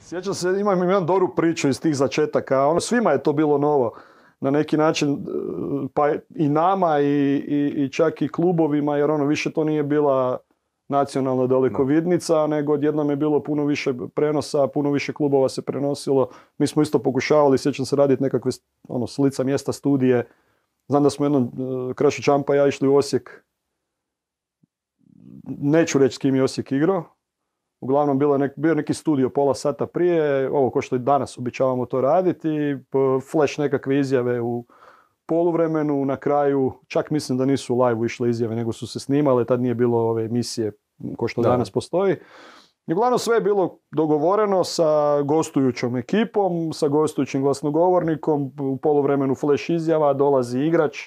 Sjećam se, imam jedan dobru priču iz tih začetaka. Svima je to bilo novo. Na neki način, pa i nama i čak i klubovima, jer više to nije bila nacionalna dalekovidnica, nego odjednom je bilo puno više prenosa, puno više klubova se prenosilo. Mi smo isto pokušavali, sjećam se, raditi nekakve s lica mjesta studije. Znam da smo jednom, Krašić Čampa i ja išli u Osijek. Neću reći s kim je Osijek igrao. Uglavnom bio neki studio pola sata prije, ovo ko što i danas običavamo to raditi, flash nekakve izjave u poluvremenu, na kraju, čak mislim da nisu u live išle izjave, nego su se snimale, tad nije bilo ove emisije ko što danas postoji. I uglavnom sve je bilo dogovoreno sa gostujućom ekipom, sa gostujućim glasnogovornikom, u poluvremenu flash izjava, dolazi igrač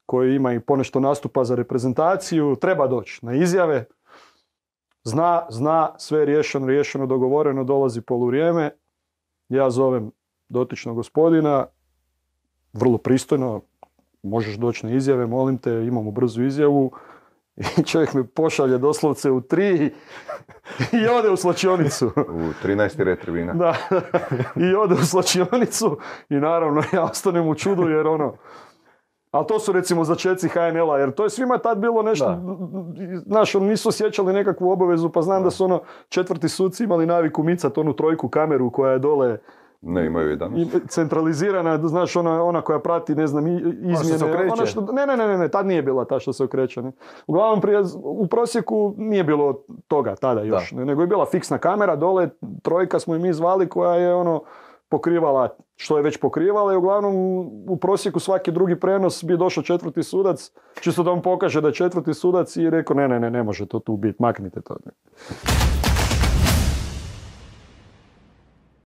koji ima i ponešto nastupa za reprezentaciju, treba doći na izjave. Zna, sve je riješeno, dogovoreno, dolazi poluvrijeme. Ja zovem dotičnog gospodina, vrlo pristojno, možeš doći na izjave, molim te, imamo brzu izjavu. I čovjek me pošalje doslovce u 3 i ode u slačionicu. U 13 retribina. Da, i ode u slačionicu i naravno ja ostanem u čudu jer ali to su recimo začeci HNL-a, jer to je svima tad bilo nešto, znaš, nisu osjećali nekakvu obavezu, pa znam da su četvrti suci imali naviku micati onu trojku kameru koja je dole ne imaju i danas. Centralizirana, znaš, ona koja prati, ne znam, izmjene. Ne, tad nije bila ta što se okreće. Ne. Uglavnom, u prosjeku nije bilo toga tada još, nego je bila fiksna kamera, dole trojka smo i mi zvali koja je pokrivala što je već pokrivala i uglavnom u prosjeku svaki drugi prenos bi došao četvrti sudac, čisto da vam pokaže da je četvrti sudac i rekao ne može to tu biti, maknite to. Ne.